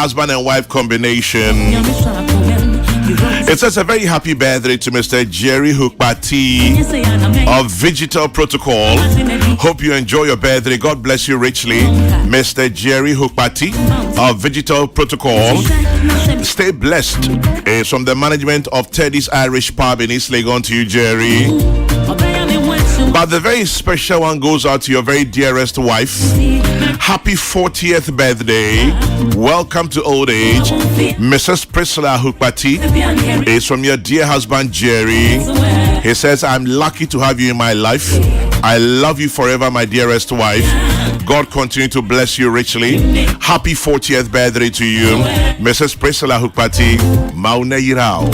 husband and wife combination. It says a very happy birthday to Mr. Jerry Hukpati of Digital Protocol. Hope you enjoy your birthday. God bless you richly, Mr. Jerry Hukpati of Digital Protocol. Stay blessed. It's from the management of Teddy's Irish Pub in East Legon to you, Jerry. But the very special one goes out to your very dearest wife. Happy 40th birthday. Welcome to old age. Mrs. Priscilla Hukpati is from your dear husband Jerry. He says, I'm lucky to have you in my life. I love you forever, my dearest wife. God continue to bless you richly. Happy 40th birthday to you, Mrs. Priscilla Hukpati. Maune Yirao.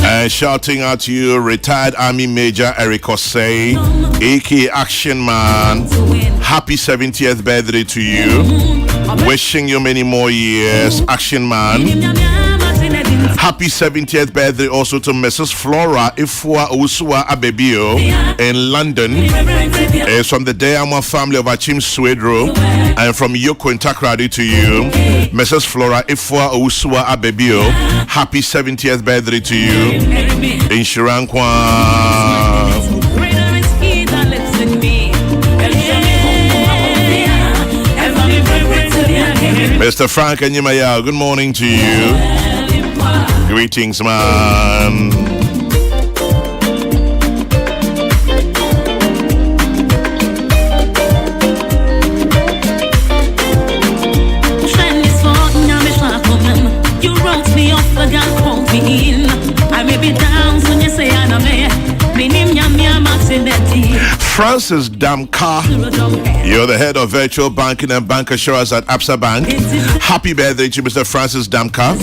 And shouting out to you, retired Army Major Eric Osei, aka Action Man. Happy 70th birthday to you. Wishing you many more years, Action Man. Happy 70th birthday also to Mrs. Flora Ifua Usua Abebio in London. It's from the Diamond family of Achim Swedro and from Yoko in Takrady to you, Mrs. Flora Ifua Usua Abebio. Happy 70th birthday to you in Shirankwa. Mr. Frank and Yimaya, good morning to you. Greetings, man. You wrote me off the gun, quote me in. I may be down, so you say I'm a man. Francis Damka, you're the head of virtual banking and bank assurance at Absa Bank. Happy birthday to Mr. Francis Damka.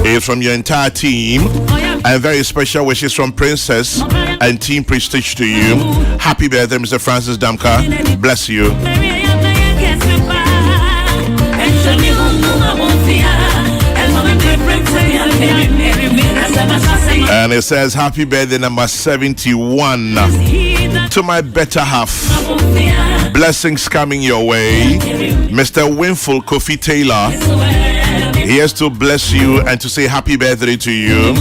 It's from your entire team. And very special wishes from Princess and Team Prestige to you. Happy birthday, Mr. Francis Damka. Bless you. And it says happy birthday number 71 to my better half. Blessings coming your way, Mr. Winful Kofi Taylor. He has to bless you and to say happy birthday to you.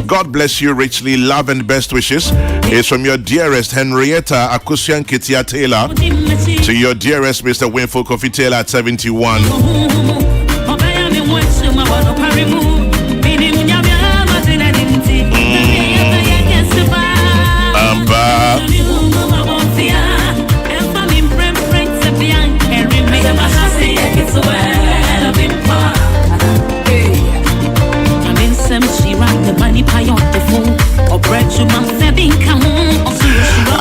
God bless you richly. Love and best wishes is from your dearest Henrietta Akusian Kitia Taylor to your dearest Mr. Winful Kofi Taylor at 71.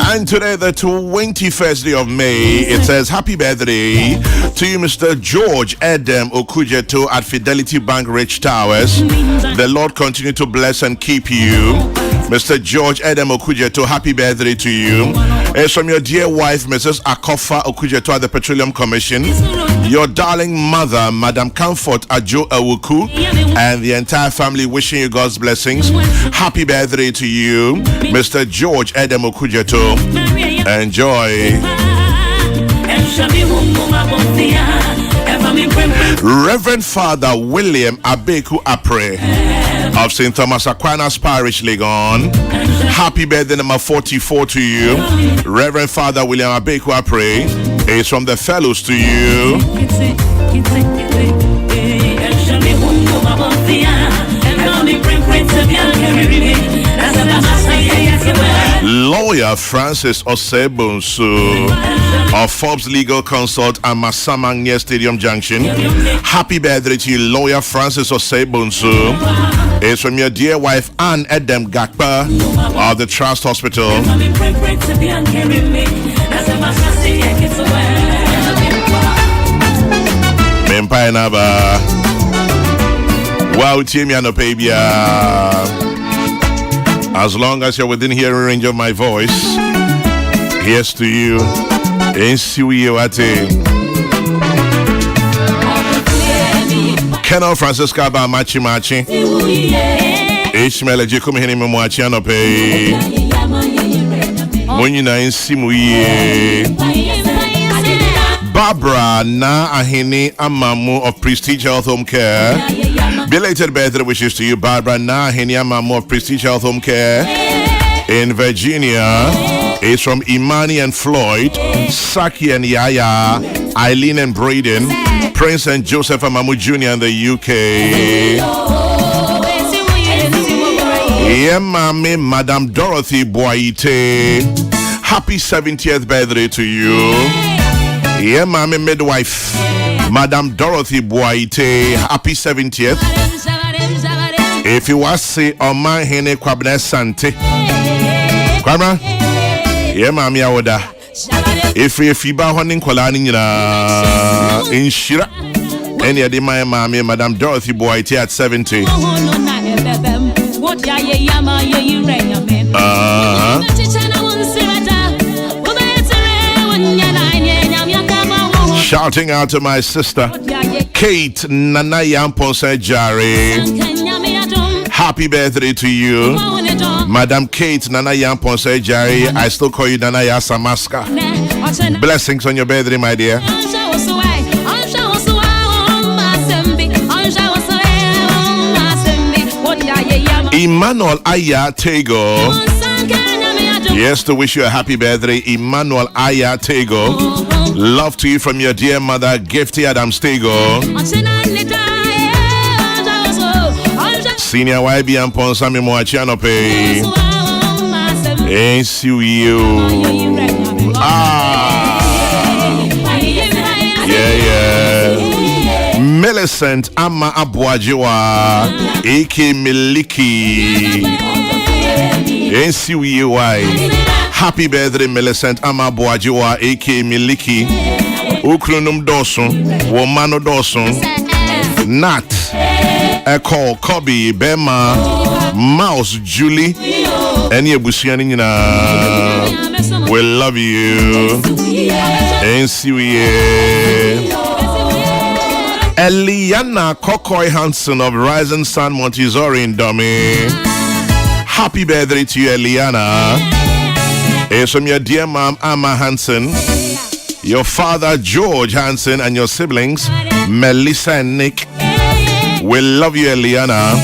And today, the 21st day of May, it says happy birthday to you, Mr. George Edem Okujeto at Fidelity Bank Rich Towers. The Lord continue to bless and keep you. Mr. George Edem Okujeto, happy birthday to you. It's from your dear wife, Mrs. Akofa Okujeto at the Petroleum Commission. Your darling mother, Madam Comfort Ajo Awuku, and the entire family wishing you God's blessings. Happy birthday to you, Mr. George Edem Okujeto. Enjoy. Reverend Father William Abeku Apre of St. Thomas Aquinas Parish, Legon. Happy birthday number 44 to you, Reverend Father William Abeku Apre. It's from the fellows to you. Lawyer Francis Osebunsu of Forbes Legal Consult and Masamang near Stadium Junction. Happy birthday to you, Lawyer Francis Osebunsu. It's from your dear wife Anne Edem Gakpa of the Trust Hospital. Empire Naba. Wow, Timiano Pabia. As long as you're within hearing range of my voice, Yes to you. Ensiwiewate. Kenel Francisca ba machi. Ishmael Jacob hini mwachi anope. Monyina ensimuye. Barbara na ahini amamu of Prestige Health Home Care. Belated birthday wishes to you, Barbara na ahini amamu of Prestige Health Home Care in Virginia. It's from Imani and Floyd, Saki and Yaya, Eileen and Braden, Prince and Joseph Amamu Jr. in the UK. Yeah, mommy, Madam Dorothy Boite. Happy 70th birthday to you. Yeah, mommy, midwife, Madam Dorothy Boite. Happy 70th. If you want to say, oh my, Hene Kwabne Sante. Kwabra? Yeah, mommy, I would. If you fiba honing kolani in Shira, any of the my mommy, Madam Dorothy Boite at 70. Shouting out to my sister, Kate Nana Yamponsa Jare. Happy birthday to you, Madam Kate Nana Yamponsa Jare. I still call you Nana Yasamaska. Blessings on your birthday, my dear. Emmanuel Aya Tego. Yes, to wish you a happy birthday, Emmanuel Aya Tego. Love to you from your dear mother, Gifty Adams Tego. Senior YB and Ponsami Moachiano Pay. Ain't you? Yeah. Millicent Amma Abuajiwa, A.K. Miliki. Ain't you? Happy birthday, Millicent Amma Abuajiwa, A.K. Miliki. Ukrunum Dawson, Womano Dawson, Nat, Echo, Kobe, Bema, Mouse, Julie, and Yabusianina. We love you. Ain't you? Eliana Kokoi Hansen of Rising Sun Montessori in Dummy. Happy birthday to you, Eliana. It's from your dear mom, Amma Hansen, your father, George Hansen, and your siblings, Melissa and Nick. We love you, Eliana.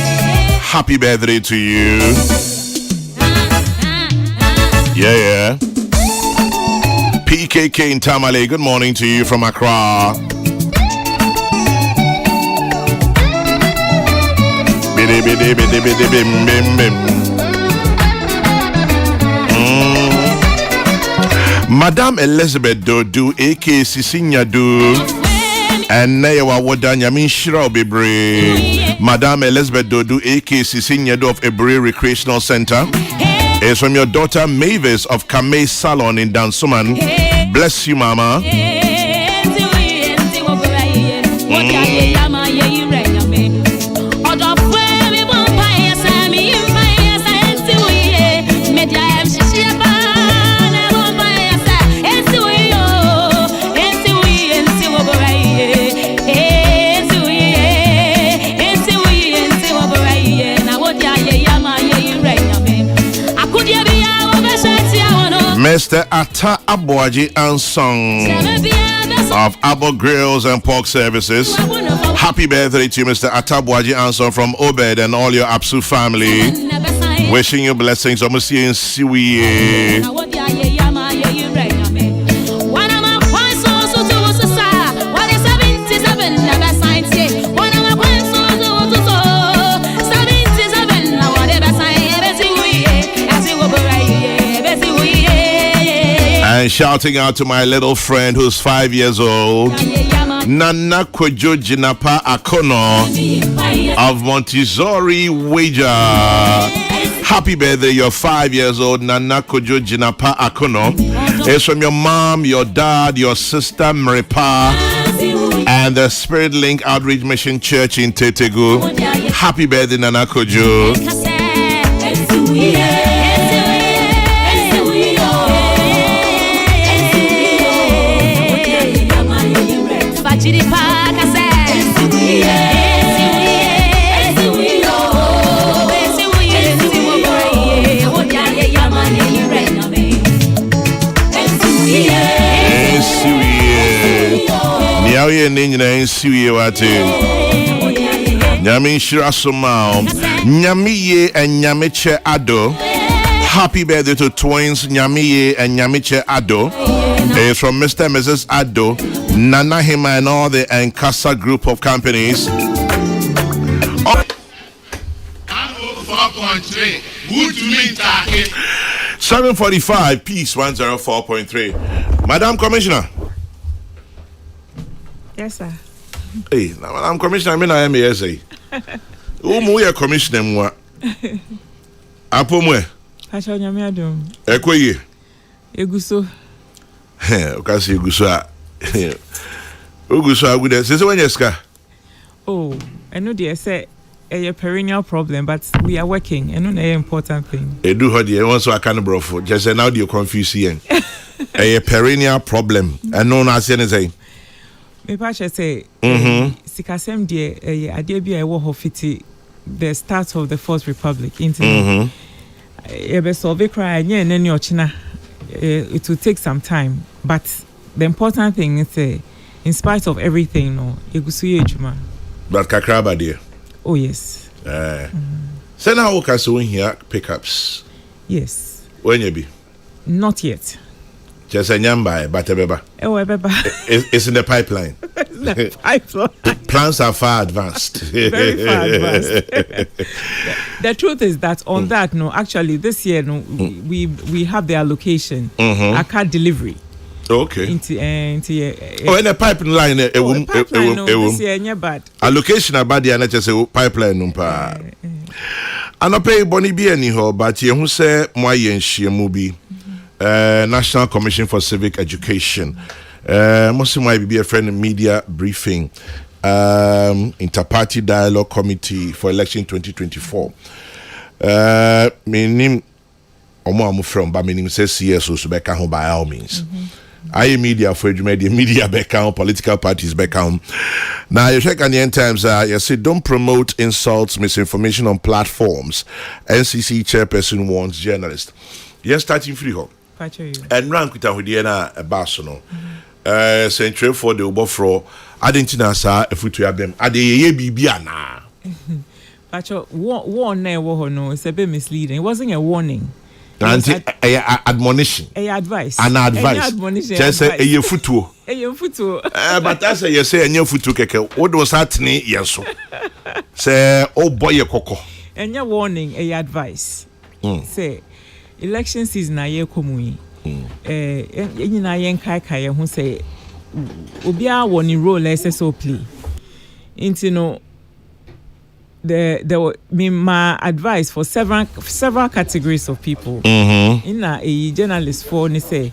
Happy birthday to you. Yeah. PKK in Tamale, good morning to you from Accra. Madam Elizabeth Dodu, A.K. Sisinya Do, and Newa Wadanya Minshira Bebre. Madam Elizabeth Dodu, A.K. Sisinya Do of Ebre Recreational Center, is from your daughter Mavis of Kamei Salon in Dansuman. Bless you, Mama. Mr. Ata Abuaji Ansong of Abo Grills and Pork Services. Happy birthday to you, Mr. Ata Abuaji Ansong from Obed and all your Apsu family. Wishing you blessings. Almost see in Siwi. And shouting out to my little friend who's 5 years old, Nana Kwejo Jinapa Akono of Montessori Wager. Happy birthday, you're 5 years old, Nana Kwejo Jinapa Akono. It's from your mom, your dad, your sister Mripa, and the Spirit Link Outreach Mission Church in Tetegu. Happy birthday, Nana Kwejo. Niawe nina ensiwe wate. Nyame nshira somao. Nyamiye and Nyamiche Ado. Happy birthday to twins Nyamiye and Nyamiche Ado. It's from Mr. and Mrs. Ado, Nana Hima and all the Nkasa group of companies. 7:45 Peace 104.3. Madam Commissioner. Yes, sir. Hey, now Madam Commissioner, I mean I am here say. Umu ya commissioner mwa. Apo mwe. Acha nyame adom. Ekoye. Eguso. Okasi eguso a. Eguso agude. Sese wenyeska. Oh, I know they say a perennial problem, but we are working. And an important thing. Do how the one so I can't bro. Just now you're confused here. A perennial problem. And no na say. Me pa say. Sikasem die ade bia e wo hofiti the start of the Fourth Republic into. E be solve cry anya any ochina. It will take some time, but the important thing is in spite of everything, no, egusu ejuma. But kakraba dear. Oh yes. Send how can so here pickups. Yes. When you be? Not yet. Just a nyamba, but ebeba. It's in the pipeline. The pipeline. Plans are far advanced. Very far advanced. The truth is that on that, no, actually this year, no, we have the allocation, a car delivery. Okay. In the pipeline, this year, yeah, bad. Allocation about the NHS pipeline, numpa. I no pay boni bi anyhow, but you who say moi yenshi mubi. National Commission for Civic Education. Most of my be a friend media briefing. Inter-party dialogue committee for election 2024. My name Omo from, but my name says CSO so back home by all means. I media for media back home, political parties back home. Now you check on the end times. You say don't promote insults, misinformation on platforms. NCC chairperson warns journalists. Yes, starting free home. And rank with a Barcelona. Central for the Ubofro. I didn't know, sir, if we to have them. Ade Bibiana. Pacho, no, it's a bit misleading. It wasn't a warning. Admonition. Advice. An advice. Just say a futu. But that's a you say a new futu keke. What was happening? Yes. Say, oh boy, a coco. And your warning, a advice. Say, election season na ye komui. Na yen kai who say, Ubia woni role SSO play. Into no. My advice for several categories of people. In a journalist for ni say,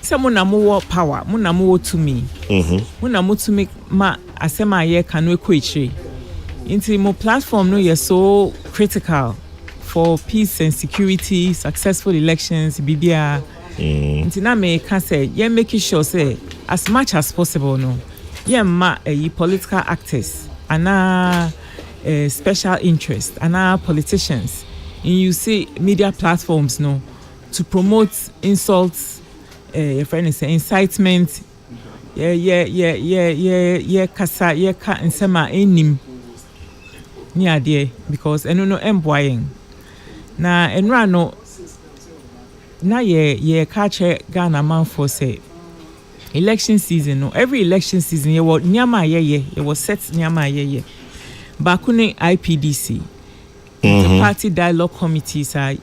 someone na more power, muna more to me. Muna more to make ma asema ye kanwe kweche. Into mo platform no ye so critical for peace and security, successful elections, bibia. Into na me can say ye making sure say as much as possible no. Ye ma political actors ana special interest and our politicians, and you see media platforms no to promote insults, your friend is incitement, kasa ka nsema enim ni ade because eno no emboying na enra no na ye catch Ghana man for say election season no every election season ye was nyama ye was set nyama ye Bakune IPDC, the party dialogue committees are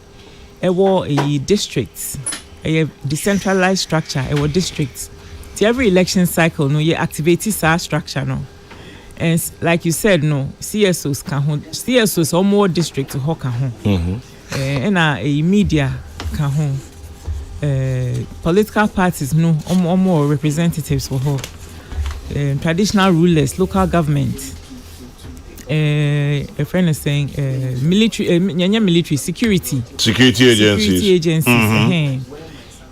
a districts, a decentralized structure, a districts. To every election cycle, no, you activate our structure, no. And like you said, no, CSOs can hold, CSOs or more district to hawk and a media can hold. Political parties, no, or more representatives for hold. Traditional rulers, local government. A friend is saying military security agencies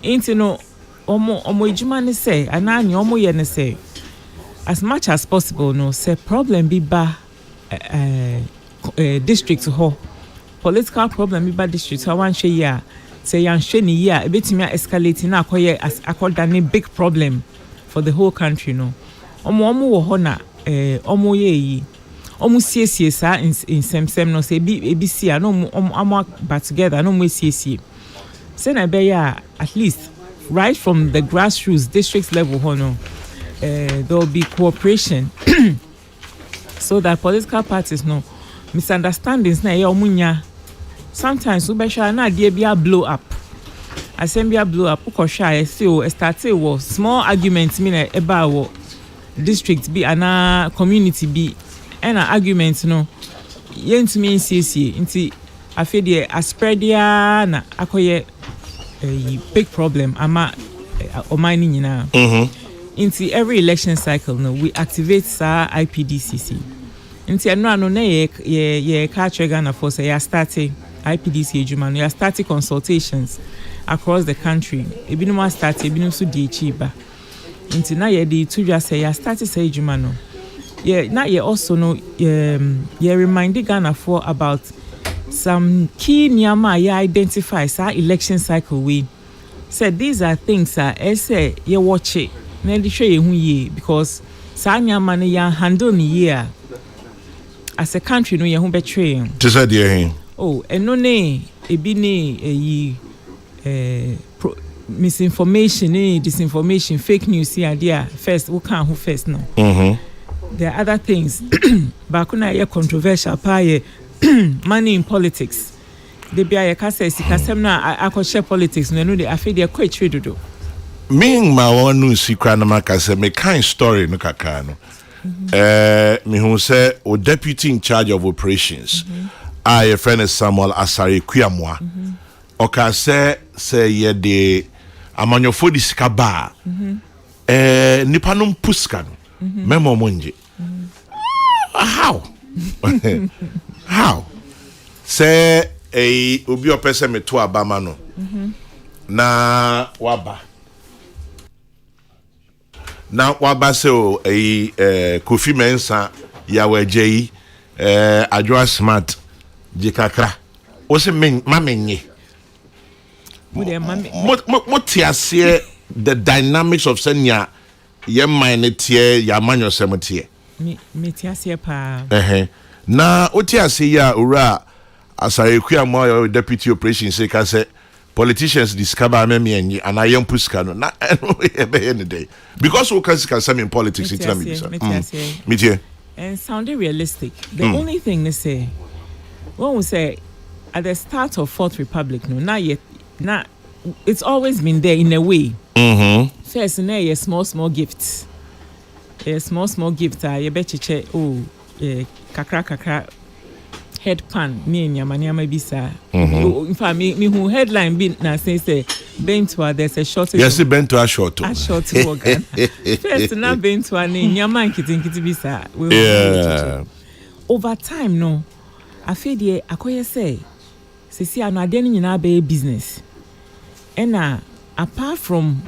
into no omo ejuma say anani omo ye ne say as much as possible no say problem be ba district ho political problem be ba district ho wan hwe ya say yan sheni ya e betimi escalate na akoye as akoda ne big problem for the whole country no omo wo ho na omo ye yi omo siesie sa in semsem no say ebi sia no omo but together no mo siesie say na be ya at least right from the grassroots district level ho no there will be cooperation so that political parties no misunderstandings na ye omunya sometimes we be sure na dey be a blow up assembly blow up ko shy say started was small arguments mean eba wo district be ana community be and argument no yentumi nsiesie nti afede aspreadia na akoye big problem ama omani nyina into every election cycle no we activate sa IPDCC into no na ye ka Ghana for say ya starting IPDC ejuma no ya starting consultations across the country ebinum start ebinum so di chiba into na ye di tudwa say ya starting say ejuma no ye na ye also no ye remind Ghana for about some key nyama ye identify sa election cycle we said these are things say ye watch it na di hwe ye hu ye because sa nyama ne ya handle ni ye as a country no ye hu betray to say dey eno ne ebi ne misinformation disinformation fake news here there first we can who first no there are other things but kuna ye controversial pa ye money in politics they be a kase sikasem na akoshe politics no dey afede e kwa trade do me ma wonu sikra na makase me kind story no kakra no me hu say o deputy in charge of operations a friend is Samuel Asare Kuamwa oka say ye de amanyofo di sika ba nipa no puska no memo monje how say obi opese me to abama no na waba se o Kofi Mensa ya wajeyi adwa smart jikakra o se mamenye mo tiase the dynamics of senya ye mine tie ya manyo semotie me tiase pa na o tiase ya ora Asare Kuamwa deputy operation say ka say politicians discover me enyi and I am puska no na be any day because we can some in politics it na me tie and sounding realistic the only thing they say when we say at the start of Fourth Republic no not yet it's always been there in a way first na a small gifts small gift you bechiche kakra head pan me nyama bisa in fact me who headline be na say bento there's a shortage yes bento a short organ first na bento ani nyama nkiti bisa over time no afede akoye say sisi anu ade ni nyina be business ena apart from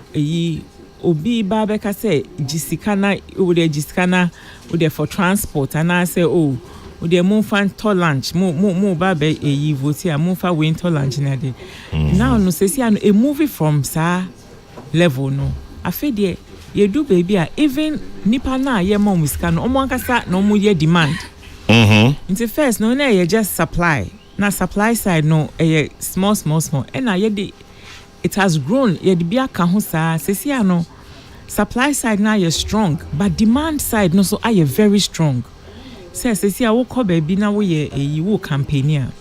obi ba be ka say jisikana we for transport and I say we dey move fan to lunch mo ba be vote a move fa win to lunch na dey now no say a movie from sa level no afede ye do baby a even nipa na ye mom wiska no omo ankasa no mo ye demand into first no na ye just supply na supply side no small and na ye dey it has grown ye dey be aka ho sa say no supply side na ye strong but demand side no so are very strong says see I will baby na we wo campaigner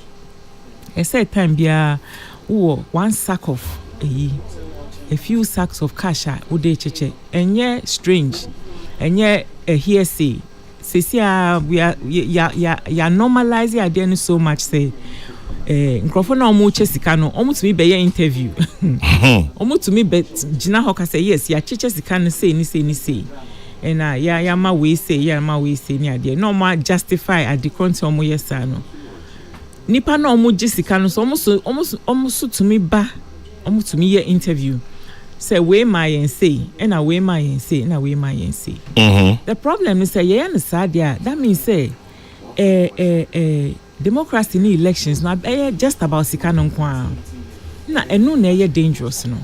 a said time bia one sack of a few sacks of cash would they cheche and strange and a hearsay see we are ya normalizing again so much say nkrofo na omo chesika no omo to me be interview omo to me be gina hoka say yes ya cheche sika no say ni and ya ma we say ni ade no ma justify at the front omo yesa no nipa na omo jisika no so omo so to me ba omo to me interview say we my say and we my say na we my say the problem is say ye na sad there that means say democracy in elections na just about sika no kwa na enu na ye dangerous no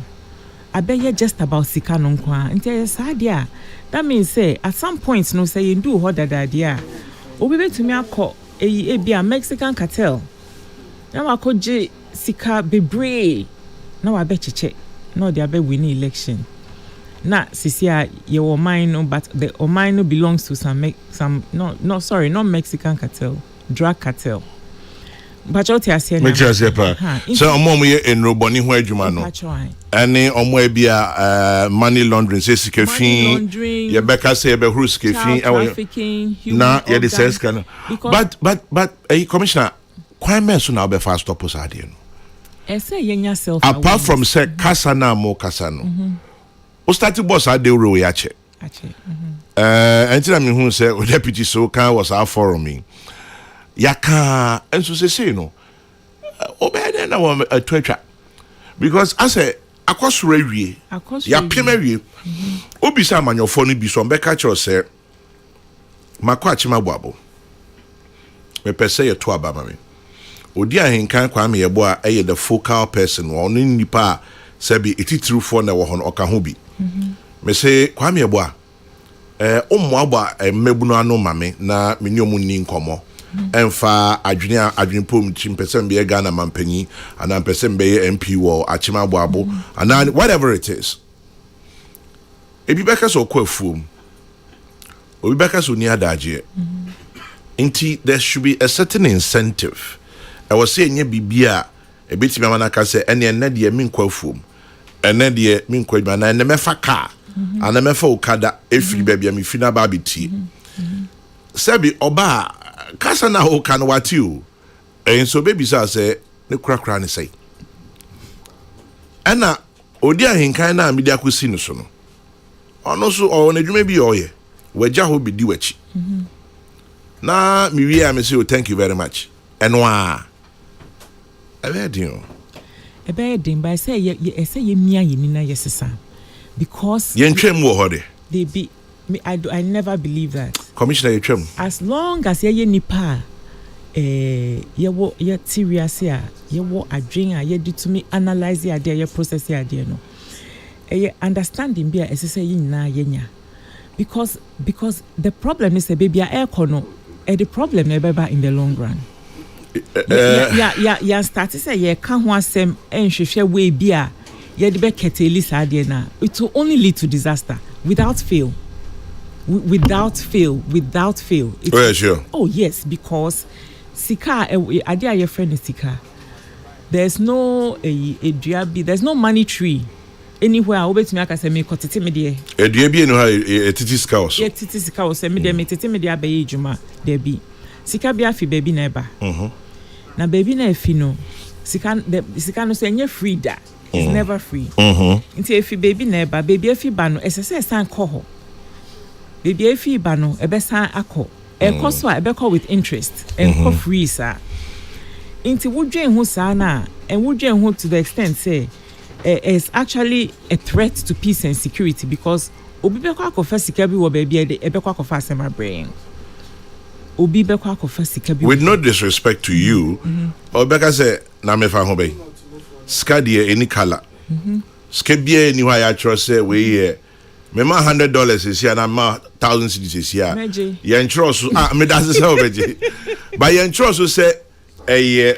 abeye just about sika no nkwa nti sad ya that means say at some point no say you do ho dada dia obi betumi akọ e bia Mexican cartel na wakoje sika bebre na wabecheche no they abe win election na sisia ye wo mine no but the mine no belongs to some not Mexican cartel, drug cartel. But what you say make sure say pa so omo ye enroboni ho adwuma no ane omo e bia money laundering say sikafin ye beka say be huru sikafin na ye the sense can but commissioner kwan men so na be fast stop us ade no e say yenya self apart from say kasa na mo kasa no o start boss ade ro ya che entina me hu say o deputy so kan was our forum me yaka enso say no obede na wo atwatwa because I say akosoro awie ya pem awie obisa amanyofo no bi so mbeka kiro say makwa chima boabo me pese ye to abama me odi ahenkan kwa me yebo a eye the focal person one nipa sabi etitru for na wo ho oka ho bi me say kwa me yebo a ommo agba mmebu no anu mame na me nyomu ni nkomo emfa adwene pom chimpesem be Ghana mampanyi ana mpesem be MP wo achima boabo ana whatever it is ebi beka so kwafuom obi beka so ni adaje inti there should be a certain incentive I was saying nye bibia ebetimi amana ka se ene de mi kwafuom ene de mi kwadwa na ene mefa car ana mefa okada efiri bia mi fina ba beti sebi oba kasa na ho kan wati o enso baby say ne krakra ne say ana odi ahenkan na media kosi no so no ono so o na dwuma bi oye waja ho bidi wachi na mi wi am say thank you very much enwa ebedin by say ye mia yini na yesesa because ye ntwem wo hode they be me I never believe that commissioner yetwem as long as ye nipa ye wo ye serious here ye wo adwen a ye do to me analyze ya there ye process ya there no ye understanding bia esese yin na yenya because the problem is a baby air kono the problem never in the long run yeah start say ye kan ho asem enhwehwe we bia ye de be keteli sa there na it will only lead to disaster without fail. Oh, yeah, sure. Oh, yes, because Sika, Adia, your friend is Sika. There's no there's no money tree anywhere. I always make us a me kotiti media. A DB no a titis cows. Yeah, titis cows, and me media by Juma, there be. Sika be a fi baby neighbor. Now, baby na fino. Sika no say you're free that. It's never free. Until if baby neighbor, baby if you bano, as I say, san coho. Baby if you bano, a besan ako. A cost with interest and co free, sir. Into would you who sana and would you who to the extent say it's actually a threat to peace and security because Obi Bekwa first sikabi wo baby a Bekwa of my brain. Obi Bekwa first sikabi. With no disrespect to you, or Becca say Namefa Hobe. Skadia any color. Skabia anywhere I trust say we here. Mema $100 is here and ma 1,000 cities is here. Yen trust me that's the but yen trust say a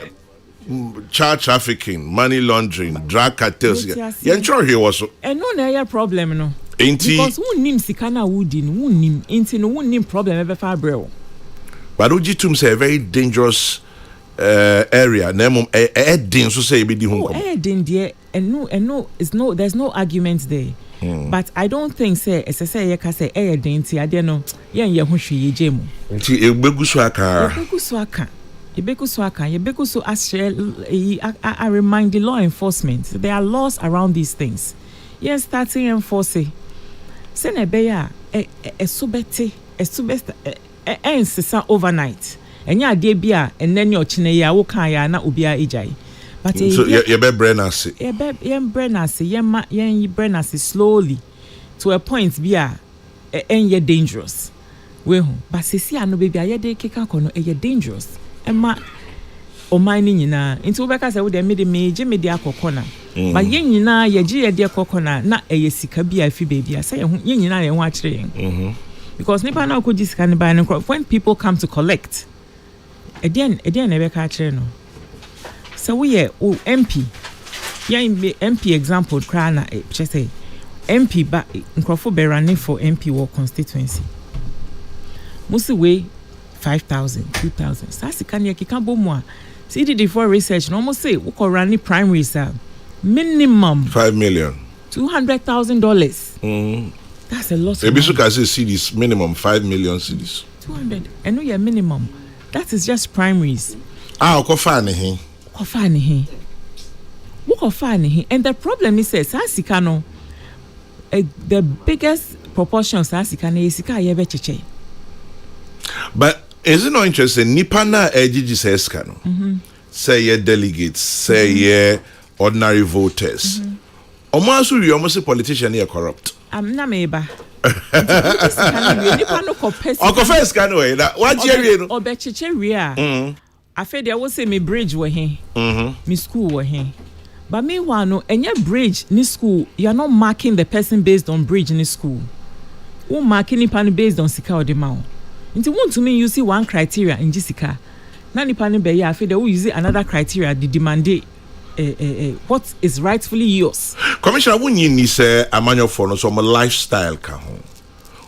child trafficking, money laundering, drug cartels. Yen trust here also. And no na problem no. Because who nim sikana woodin, who nim inti no nim problem ever far bro. But Ujitum say a very dangerous area. Nemo din so say be di home. Din there and no there's no argument there. But I don't think say as I say you say din ti ade no yen ye ho hwe ye jemu. Nti ebegu so aka. Yebeku so I remind the law enforcement there are laws around these things. Yes, starting enforcing. Say na be ya subete ensesa overnight. Enya ade bia enne ne ochine ya wo kan ya na obi a ejai. But so ye be brenase. Ye brenase slowly to a point bia enye dangerous. We ho but sisi ano baby aye de keka kono e dangerous. Emma o mining nyina into obeka say we dey made media kokona but yen nyina ye gi ye de kokona na eye sika bia fi baby say yen nyina ye ho a kire yen because nipa na ko gi sika ne ba ne when people come to collect again na beka kire no so we MP MP example cry na just say MP ba nkrofo be running for MP war constituency musi we 5,000 2,000 sasika ne kika bomu a see the for research no almost say we ko running primaries minimum $5 million $200,000 that's a lot. Ebisu ka say cedis minimum 5 million cedis 200 and no your minimum that is just primaries okofa ne he and the problem is sasika no the biggest proportion of sasika na sika ye be cheche. But is it not interesting? Nipa na ejiji seska no. Say ye delegates, say ye ordinary voters. Omo asu wi omo say politician here corrupt. Na meba. Nipa no ko pesi. Oko first kan we na wa jeri no. Obe cheche wi a. Afa dey wo say me bridge wo he. Me school wo he. But meanwhile no enye bridge ni school you are not marking the person based on bridge ni school. Who marking nipa based on sika or the mount. Nti want to mean you see one criteria in Jessica. Na nipa ne be ya afi dey we use another criteria the demand what is rightfully yours. Commissioner wunyi ni say amanyo for no so my lifestyle ka ho.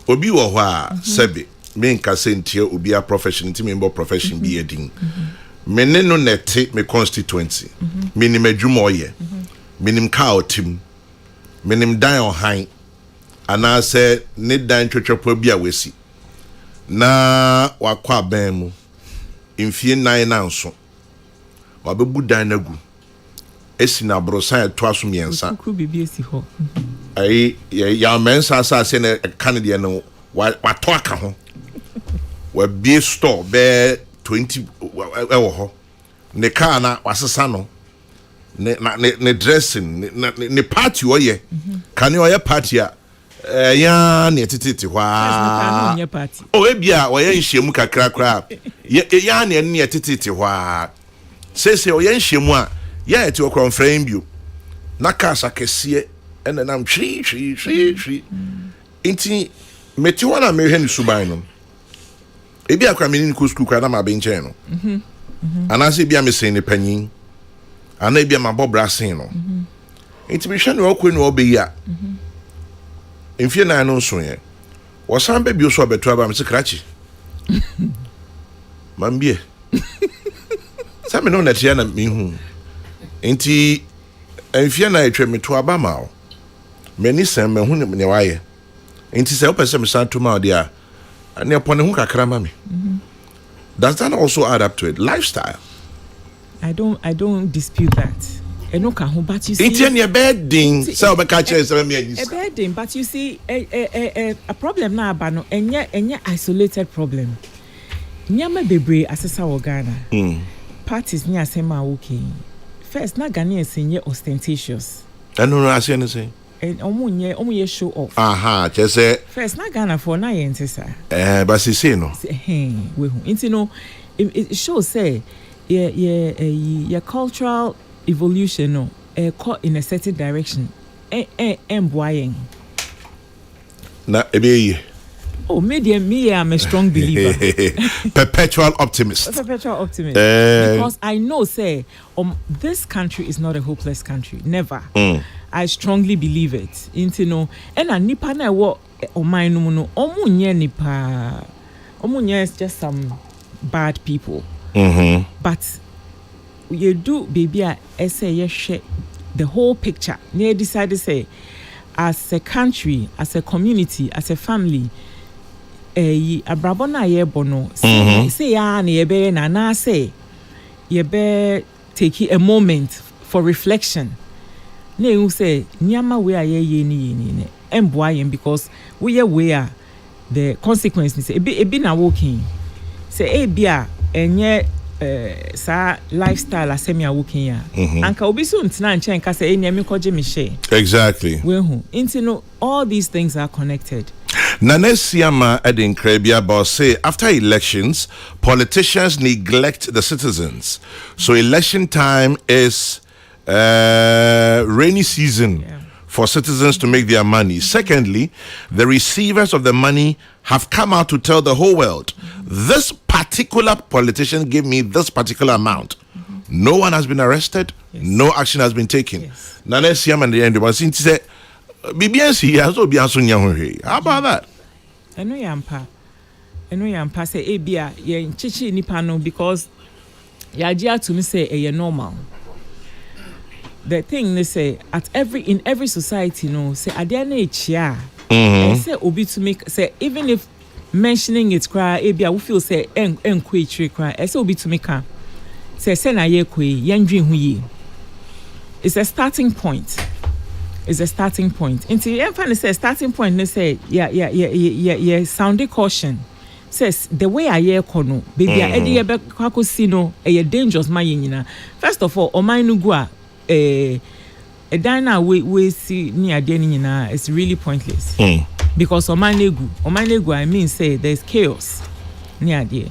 Obi wo ho a sebe me nka sentie obi a profession nti me mbo profession bi edin. Me ne no nete me constituency. Me ni madwuma oye. Me nim ka otim. Me nim dan ohan. Ana say ne dan twetwepo bi a wesi. Na wakwa ben mu mfie 9 na nso wabebu dan nagu esi na brosan eto aso miensa ku bibi esi ho ya mensa asase na Canada no wato aka ho wa bie store be 20 ewo ho ne car na wasesa no ne dressing ne party oye kan oye party a ya ne tititi hwa ebia oye nhyiemu kakra kra ya ne tititi hwa sese oye nhyiemu a ya eti okron frame bio na kasa kese ene nam hwi inti meti wana mehwe ni suban no ebia kwa menini ko school kwa na ma benche no anase ebia mesen ne panyin ana ebia mabobra sen no inti mehwe no okwe no obeya mfie na no so ye wo san be bio so beto aba mse krachi mambie same no na tia na mihu enti mfie na etwe meto aba ma o mani san me hu ne waye enti se opese me san to ma dia ne opone hu kakra ma me does that also add up to it lifestyle? I don't dispute that. Eno ka ho but you see it's in your bedding so be catch you say me a bedding but you see a problem na aba no enye isolated problem nyama bebre asesa wo Ghana parties ni asema okay first na Ghanaians nye ostentatious no I say anything omunye show off just say first na Ghana for na yentesa but say no we hu into no it shows say your cultural evolution no in a certain direction boying na ebe me I'm a strong believer. perpetual optimist because I know say this country is not a hopeless country never. I strongly believe it into no and a nipa na wo oman no no omunye nipa omunye is just some bad people but you do baby I say you share the whole picture near decide to say as a country as a community as a family abrabona ye bono say ya na ye be na say ye be take a moment for reflection na you say nyama we aye ni emboa because we are the consequences e be na working say e bia enye sa lifestyle asemi a working ya anka obi so ntina nchen ka say enya me koje me share exactly we hu into no all these things are connected Nanesiama Edin Krebia boss say after elections, politicians neglect the citizens. So election time is rainy season for citizens to make their money. Secondly, the receivers of the money have come out to tell the whole world, this particular politician gave me this particular amount. No one has been arrested. No action has been taken. Nanesiama and the end was say, BBNC has to be answering. How about that? I know yampa say ebia ye chichi nipa no because ya to me say e normal. The thing they say in every society no say ade na echia. Say obi to make say even if mentioning it cry ebia we feel say en kwetri cry. Say obi to make say na ye kwe yendwin hu yi. It's a starting point. Is a starting point. Until you find say starting point, they say, yeah, sounding caution. Says the way I hear kono, baby, I edi ebe kwako sino, dangerous my yina. First of all, omainugua, dina we see near denina is really pointless. Because omainegu, I mean say there's chaos near there.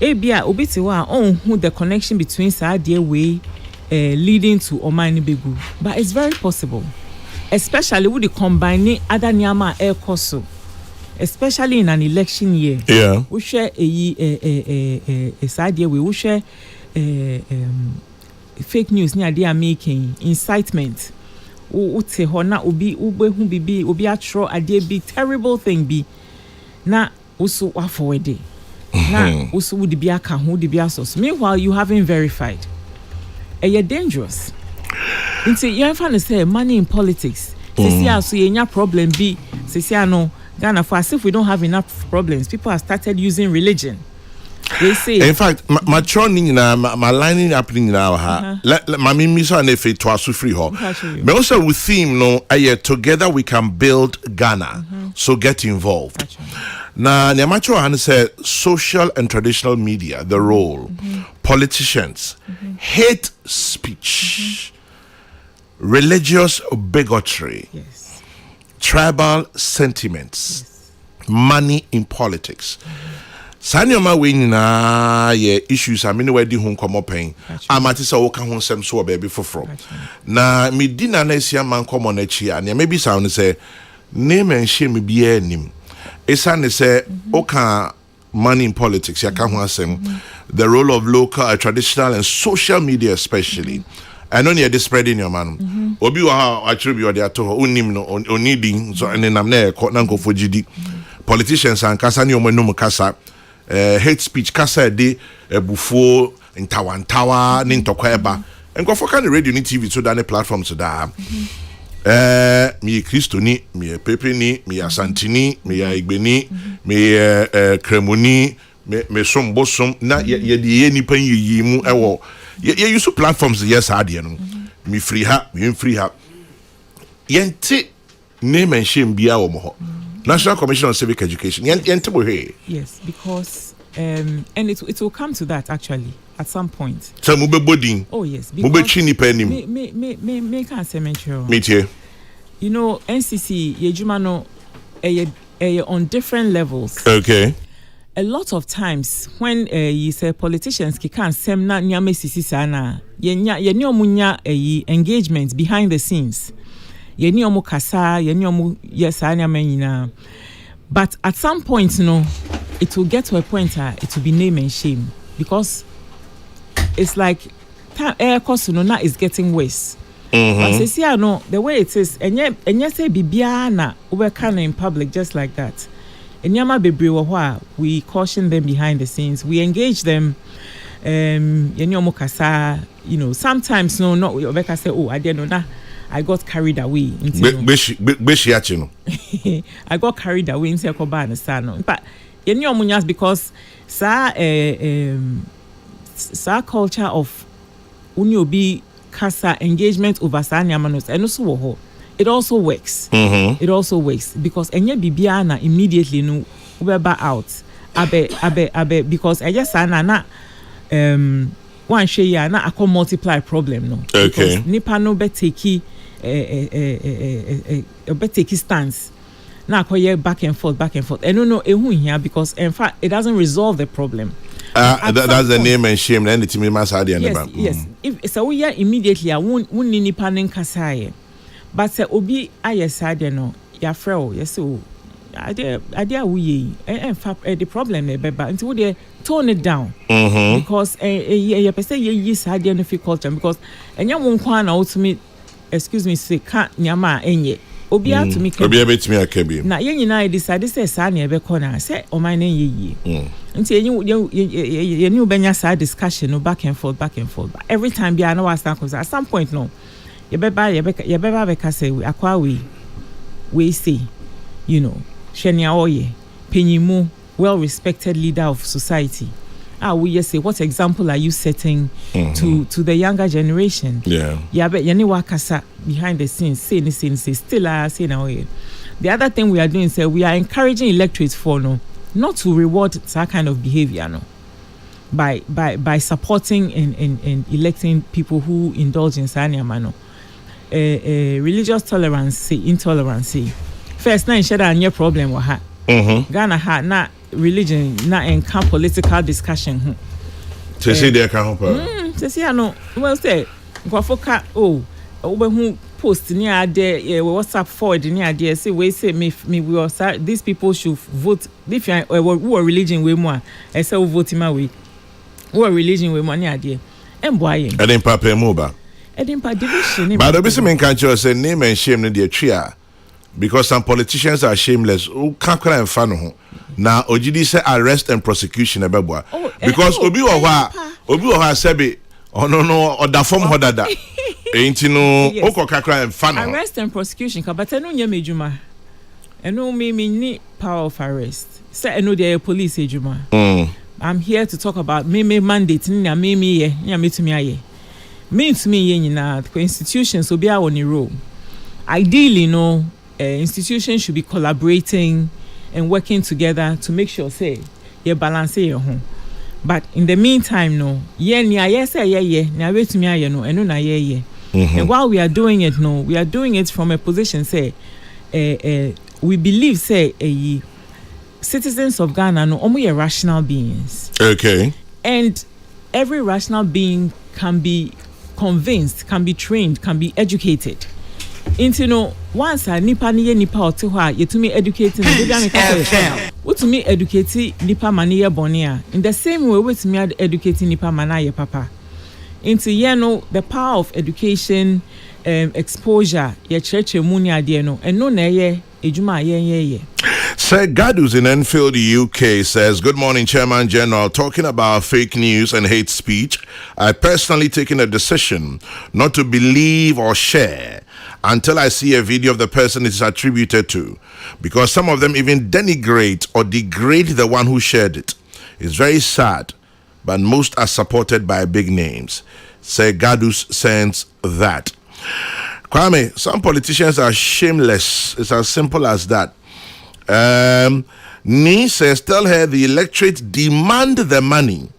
Ebia obitiwa on who the connection between Sadia way leading to omainibegu, but it's very possible. Especially with the combining other Nyama air coso, especially in an election year. Yeah. We share a side year, we share fake news near they are making, incitement. Uti hona ubi ubi atro ade be terrible thing be. Na usu wa forward. Na usu would be a can who be asos. Meanwhile, you haven't verified. You're dangerous. Into you find say money in politics. So you problem be no Ghana for as if we don't have enough problems. People have started using religion. They say in fact my training na my lining happening now my mimiso and if it was free ho. But also with theme no together we can build Ghana. So get involved. Now Nyamacho Han said social and traditional media, the role, politicians, hate speech. Religious bigotry, tribal sentiments, money in politics. Sanyoma we na ye issues I mean where di hun komo pen. Amati sa wo ka ho sem so baby foforo. Na me di na esia man komo na chi a maybe sound say name and shame bi anim. Esa ne say o ka money in politics ya ka ho asem. The role of local, traditional and social media especially. I know you're spreading your man. Obi wa attribute their to unim no oniding so and I'm na go for GD. Politicians and kasa ni omo no kasa hate speech kasa de bufo ntawantawa ni ntokwa eba. Enko for kan radio ni TV so that platform so da. Mi Christoni, mi Pepeni, mi Asantini, mi Igbeni, mi Kremoni, me sombosom na ye de ni pan yi mu ewo. You use platforms yes no. Me free ha, me free ha. Yente name and shame bia wo mo. National Commission on Civic Education. Yente bo he. Yes, because and it will come to that actually at some point. So mo be bodin. Oh yes, mo be chi nipa nim. Me can say mention. Me tie. You know NCC yejuma no on different levels. Okay. A lot of times when you say politicians ki kan sem na nyame sisi sana ye ni omunya engagement behind the scenes ye ni omu kasa ye ni omu yes nyame nyina, but at some point it will get to a point it will be name and shame because it's like air cost na is getting worse. But sisi the way it is enye say bibia na we can in public just like that. Enyama bebre wo ho we caution them behind the scenes, we engage them yenyomo kasa, sometimes not we obeka say I didn't know na I got carried away into I got carried away into Koba and Sano, but yenyomo nyas because sa culture of uniobi kasa engagement over sanyamanos and also wo it also works. It also works because enye bibia na immediately no ubeba out. Abe because I just na one share na akọ multiply problem no. Okay. Nipa no be take stance. na akoye back and forth. And no ehu here because in fact it doesn't resolve the problem. That's the name and shame. Then the team must have the yes, yes. If so, we are immediately. I won't need panin kasaye, but say obi ayesade no ya freo. Yes, so idea we in fact the problem but until they tone it down because you per se ye side no fit culture because enya won kwa na ultimate excuse me say can't nyama enye. Obi to me obi abetimi akabi na ye nyina decide say sa na ebe kona say o man ye nti ye ni ubenya sa discussion no back and forth but every time bia na was at some point no ye beba be ka say akwa we say you know Shenia Oye penyimu well respected leader of society we say what example are you setting to the younger generation? But yani wakasa behind the scenes say still say now. The other thing we are doing is we are encouraging electorates for not to reward that kind of behavior by supporting and electing people who indulge in sanya mano. Religious tolerance, intolerance. First, na share any problem with her. Ghana ha na religion na enka political discussion to see there can happen to see no well say gofoka who post ni ade WhatsApp forward ni ade say we say me we these people should vote if you who are religion we mo I say vote my way who are religion we mo ni ade emboaye edin papa mu ba edin pa division but obisi men kan say name and shame no dey tria because some politicians are shameless. Who can't cry and fan ho. Now Ojidi say arrest and prosecution ebeboa. Because obi wo ha sebe no or da form hodada. Enti no okọ cry and fan ho. Arrest and prosecution ka but eno nya medjuma. Eno me ni power of arrest. Say eno dey police ejuma. I'm here to talk about me mandate ni na me ye nya metumi aye. Me to me ye nyina institutions obi a woni role. Ideally no institutions should be collaborating and working together to make sure say you balance your home. But in the meantime, no, and while we are doing it, we are doing it from a position say, we believe say citizens of Ghana no only rational beings. Okay. And every rational being can be convinced, can be trained, can be educated. Into once a nipa ote ho a yetumi educating wotumi educate nipa maniye bonia in the same way wotumi educate nipa manaye papa into the power of education exposure ye church muni ade no eno na ye ejuma ye Sir Gadus in Enfield, UK says, good morning, Chairman General. Talking about fake news and hate speech, I personally taken a decision not to believe or share until I see a video of the person it is attributed to, because some of them even denigrate or degrade the one who shared it. It's very sad, but most are supported by big names. Sir Gadus sends that. Kwame, some politicians are shameless. It's as simple as that. Nee says, tell her the electorate demand the money.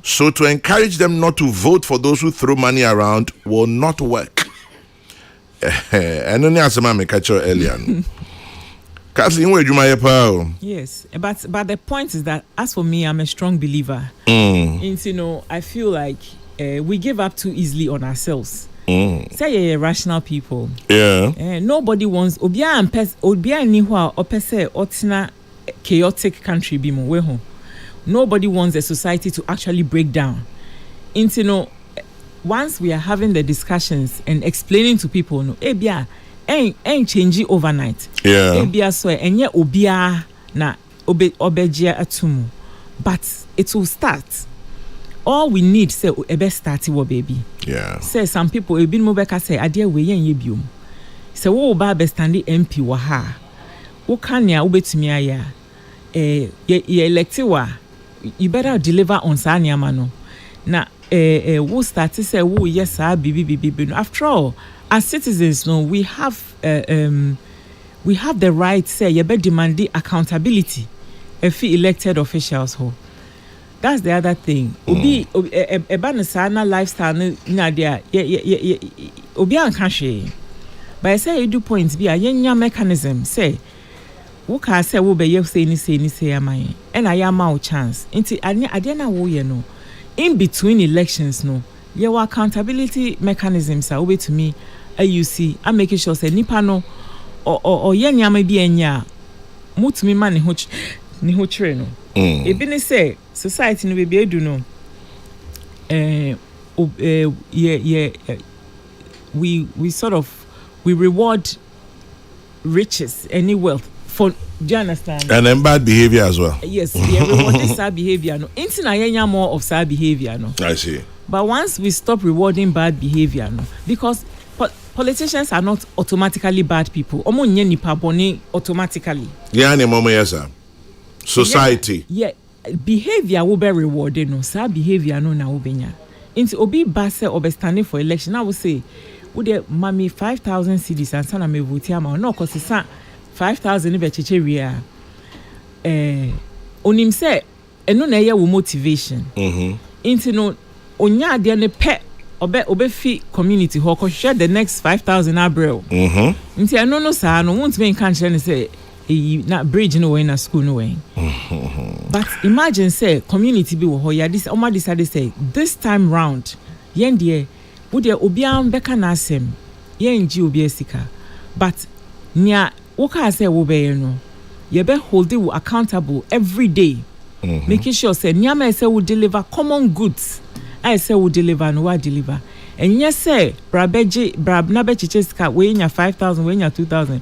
So to encourage them not to vote for those who throw money around will not work. I don't know how to catch your alien. Yes, but the point is that as for me, I'm a strong believer. And I feel like we give up too easily on ourselves. Say you're rational people. Yeah. Nobody wants chaotic country be more. Nobody wants a society to actually break down. Once we are having the discussions and explaining to people, ain't changing overnight. Yeah. Ebia so enye obia na obejia atumu, but it will start. All we need say ebe start wo baby. Yeah. Say some people ebi mo beka say ade we yen biom. Say wo ba be standing MP wa ha. Wo kan ya obetumi aya. Ye elect wa, you better deliver on sa niama no. Na wo start say wo yes bibi. After all, as citizens no, we have the right say you better demand the accountability if elected officials ho. That's the other thing. Obi na lifestyle na dia obi an ka hwe. But I say you do points be a yenya mechanism say wo ka say wo be ye say ni amai and I am out chance inti ade na wo ye no in between elections no your accountability mechanisms are over to me AUC I'm making sure say nipa no or ye nyama bi enya mutumi ma ne ho chere no e bi ne say society no be edu no we sort of we reward riches any wealth for, do you understand? And then bad behavior as well. Yes, we reward this behavior. No, intina more of sad behavior. No, I see. But once we stop rewarding bad behavior, no, because politicians are not automatically bad people. Omo nye nipa boni automatically. Yeah, ne momo yesa. Society. Yeah, behavior will be rewarded. No, sad behavior no na ubenya. Into obi base obe standing for election. I would say, would mami 5,000 cedis and sana me vote ama no cause it's 5,000 be cheche ria. Onim say eno na ye wo motivation. Into no onya de ne pe obe fi community ho ko share the next 5,000 abrel. Into eno no sa no won't me kan share say na bridge no way na school no way. But imagine say community bi wo ho ya this oma decide say this time round yen de wo de obi an beka na asem yen ji obi asika but nia wo ka say wo be no ye be hold you accountable every day, making sure say nyama say we deliver common goods. I say we deliver no wa deliver. And yes say brab na be chiche sika we nya 5,000 we nya 2,000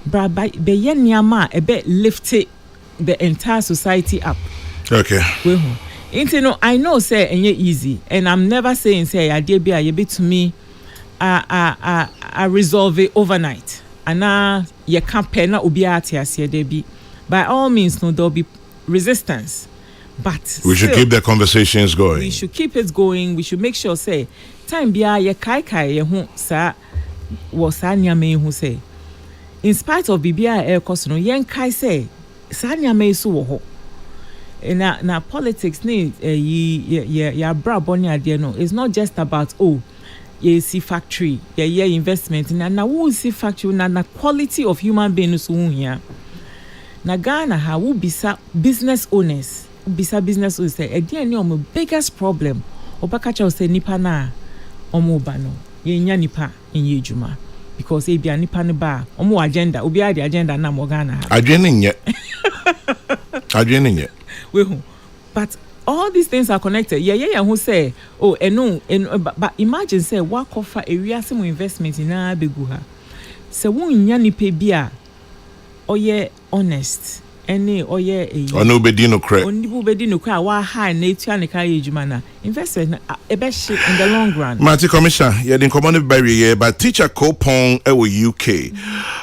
brab be ye nyama e be lift the entire society up. Okay. I know say enye easy and I'm never saying say idea be a bit to me I resolve it overnight. And ye can't pay na obi ati there be. By all means no there'll be resistance. But we should keep the conversations going. We should keep it going. We should make sure say time bia ye kai ye hu sa was nyame hu say in spite of bibia air cost no yen kai say sa nyame so wo ho. Na politics need ya bra boni ade no. It's not just about you see factory, yeah investment na wo see factory na quality of human beings so here. Na Ghana ha wo bisa business owners say again no biggest problem obaka cha say nipa na omo ba no ye nya nipa enye ejuma because e bia nipa ne ba omo agenda obi ade agenda na mo Ghana ha adwene nye but all these things are connected. Yeah, who say, but imagine say, what offer area some investment in a beguha. So, won yani pay bia, honest, any nobody no credit. Nobody no credit. Wa high nature and carry jumana investment a best shit in the long run. Marty Commissioner, you didn't command by but teacher Kopong UK.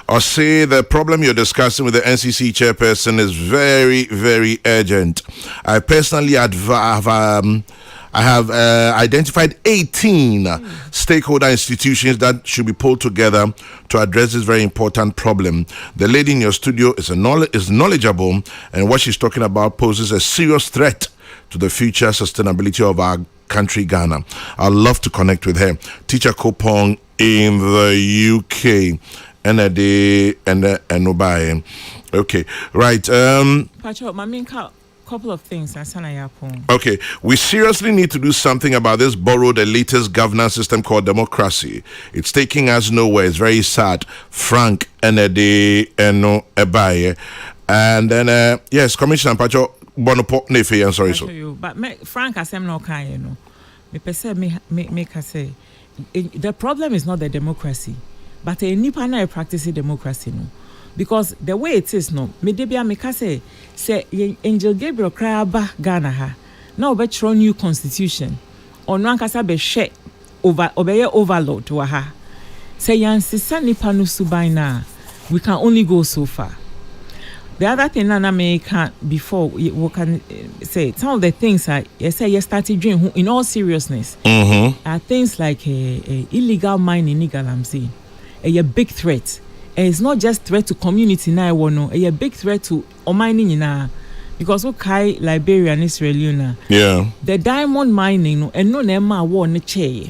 Or say the problem you're discussing with the NCC chairperson is very, very urgent. I personally I have identified 18 stakeholder institutions that should be pulled together to address this very important problem. The lady in your studio is knowledgeable, and what she's talking about poses a serious threat to the future sustainability of our country, Ghana. I'd love to connect with her. Teacher Kopong in the UK. And a day and Obaye. Okay, right. Pacho, my main couple of things. Okay, we seriously need to do something about this borrowed elitist governance system called democracy. It's taking us nowhere. It's very sad. Frank and a day and no Obaye. And then yes, Commissioner Pacho Bonopo Nefe. I'm sorry, so. But Frank has no kind, you know. Me perceive me say the problem is not the democracy. But a nipa na practice democracy no, because the way it is no, me debia me ka say Angel Gabriel kraba Ghana ha, na obetro new constitution, ono ankasa be share over obeye overload wa ha. Say yan sisa nipa no suban na, we can only go so far. The other thing na me can before we can say some of the things I you started doing in all seriousness are things like illegal mining, I'm saying. A big threat. And it's not just threat to community na a big threat to mining na because okay Liberia and Israel na. Yeah. The diamond mining no and no nema war ne chair.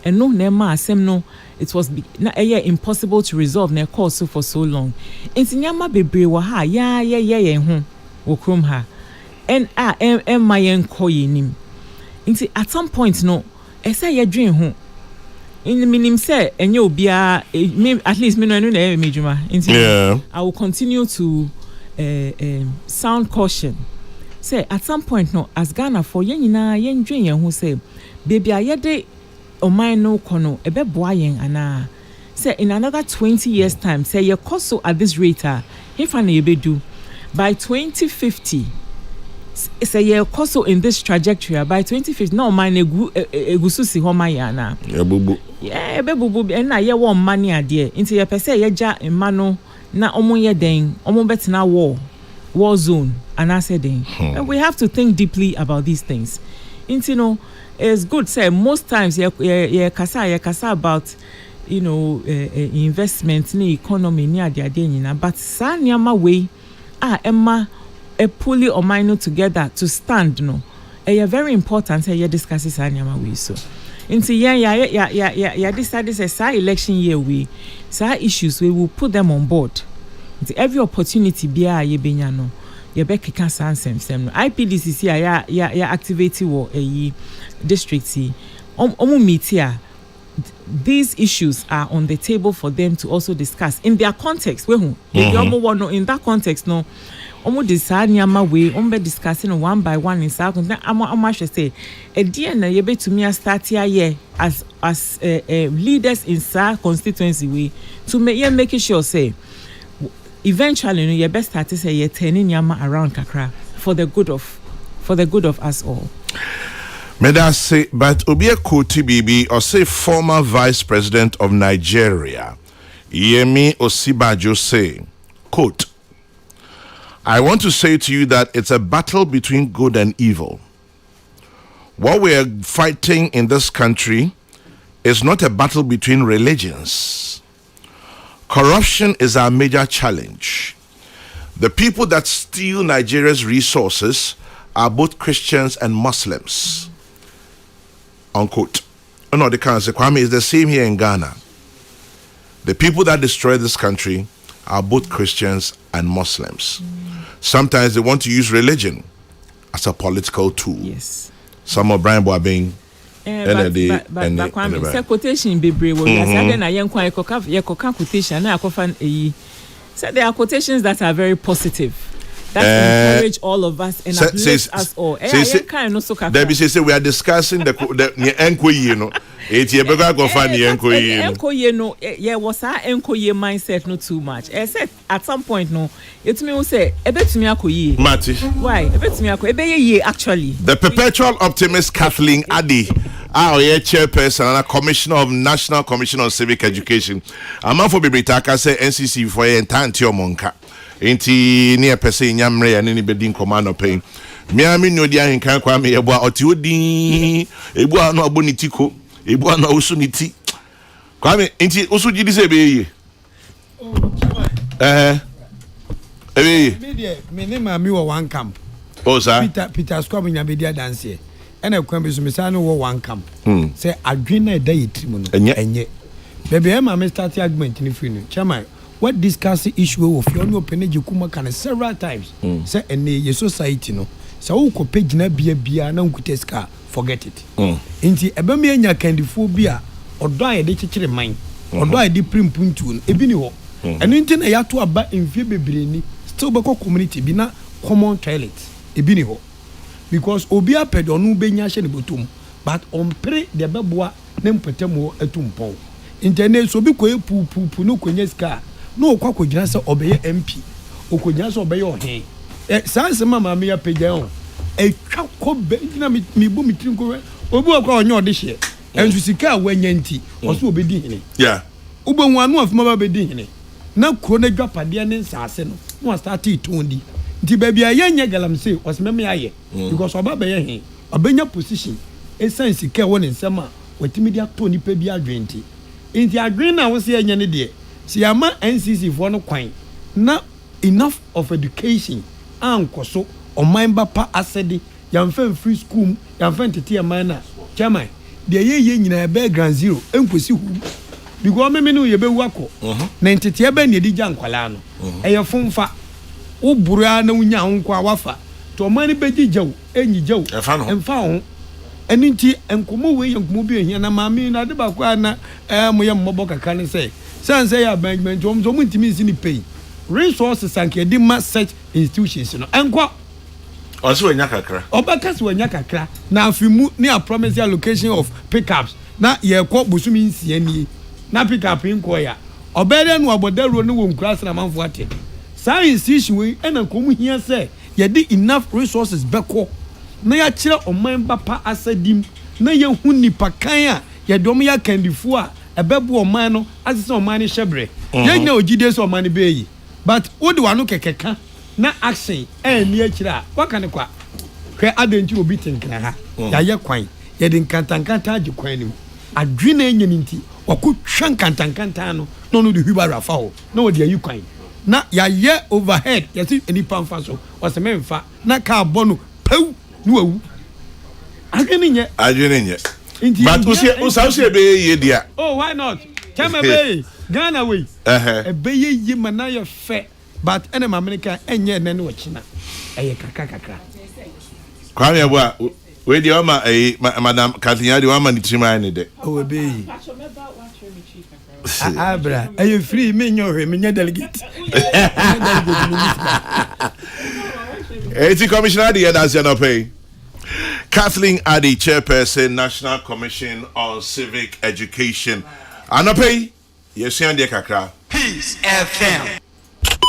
and no nema asem no it was impossible to resolve na cause for so long. Inti nyama bebre wa ha ya ho wo krom ha and my enkoye nim. Inti at some point no say ye dwen ho in the minim say enye obia at least me no na medjuma. Inti I will continue to sound caution. Say at some point no as Ghana for yen nyina yen dwen yen ho say baby ayede oman no kono ebe boa yen ana say in another 20 years time say ye koso at this rate if na ye do by 2050 say ye koso in this trajectory by 2050 no man egusu si ho man ya na ebubu ebe bubu na ye wo mani ade nti ye pese ye ja emma no na omo ye den omo betina war zone and I said and we have to think deeply about these things. Nti no it's good say most times ye kasa about investment in economy ni ade nyina but sa niama we emma pulling or mine together to stand no very important say ye discuss sa niama we so nti ya decide say election year we sa issues we will put them on board. Nti every opportunity bia ye benya no ye be keka sansem no IPDCC ya activate wo district omu meet these issues are on the table for them to also discuss in their context we hu in that context no omu decide nyama we be discussing one by one in sa am say e die na ye betumi start here as leaders in sa constituency we to make sure say eventually you best start to say you're turning nyama around kakra for the good of us all. May I say, but Obie Kuti Bibi or say former Vice President of Nigeria, Yemi Osibajo say, quote, I want to say to you that it's a battle between good and evil. What we are fighting in this country is not a battle between religions. Corruption is our major challenge. The people that steal Nigeria's resources are both Christians and Muslims. Unquote. No, they can't say Kwame is the same here in Ghana. The people that destroy this country are both Christians and Muslims. Sometimes they want to use religion as a political tool. Yes. Some of Brian Boabing. But Kwame, quotation be brave. Then I young quotation. Na akofan said there are quotations that are very positive. That encourage all of us and uplift us all. Debbie says we are discussing the enkoye, you know. It's ye bega go find the enkoye. Enkoye no, yeah, was our enkoye mindset not too much. I said at some point no, it me say ebetumi akoye. Mati. Why? Ebetumi akoye. Ebeye actually. The perpetual optimist Kathleen Addy, our chairperson and a commissioner of National Commission on Civic Education. Among for Bibitaka say NCC for entire monka. Enti near pese nyamre and anybody in command of pain. Miami no dia in kan Kwame eboa otiodi eboa no abonitiko eboa no usuniti. Kwame enti usu gidi se be me ne ma mi wo one camp. Oh sir. Peter Squab nya be dia dance here. Ena kwan be so me sa no wo one camp. Say adwen na da yitrim no enye. Baby e ma me start argument ni free no. Chairman what discuss the issue of your opinion kuma can several times say your society no so wo ko page na bia na nkuteska forget it nti ebe me anya candifobia odo aye de kikire man odo aye de primpuntu no ebi ni ho eno nti na ya to aba mfie bebre ni still be community bi na common toilet ebi ni ho because obi apede onu benya hye ne botom but on pre de beboa ne mpetemo atumpon nti na so bi ko epupu no konye ska no kwako gina se obeye MP okogina se obeye ohe sanse mama me ya pagya on etwa ko be gina me bu mitrim ko obi okwa onye odehye ensu sika wanya nti oso obedi hene yeah ubenwu anu afuma ba bedi hene na kro na dwapade ne nsase no start itondi nti baabi ayanya galamse osememe aye because oba be ye he obenya position esan sika won nsema watimi dia to nipa bi adwenti nti adwen na wo se anya ne de si ama NCC for no kwan na enough of education ankoso o mind ba pa asedi yamfa free school yamfa tete man na chairman de ye nyina be ground zero enkosi hu because me no ye be wako na ntete e be ne di gya nkwala no eye fonfa wo bura na wunya honko awafa to mani be gigyaw enyi gyaw emfa ho eni nti enkomo we yenkomo bi ehia na maami na de ba kwa na moye mmobo kaka ne say sanse ya bank so ntimi nsi ni pay resources anke di ma such institutions no enko also wanya kakra obakasi wanya kakra na afimu ni a promise allocation of pickups na ye kɔ busumi nsia nie na pickup nko ya obere no abodaro no wonkura na manfo ate science issue we ena komu hia say ye di enough resources beko na ya kire oman bapa asadim na ye hu nipa kan a ye dom ya kandifo a ebebu oman no asese oman ni hyebre ye nya ogide so oman be yi but wodi wano kekeka na action ni akire a waka ne kwa hwe adenti obi tinkra ha ya ye kwan ye de nkantankanta agi kwan nim adwene enya ninti wakotwa nkantankanta no no de hwiba rafa ho na wodi ayi kwan na ya ye overhead ya si eni pamfa so wasememfa na ka bono pew no awu agene nye but usa be ye dia oh why not kama be Ghana we be ye mana ye fe but ene America enye ne no china eye kakaka kwame abua we dia ma madam Katinya dia ma ni tima ne de oh be abra eye free me nyo hwe me nya delegate Eti Commissioner the that's no pay. Kathleen Addy, Chairperson, National Commission on Civic Education. Anope, yes, and kakra. Peace FM.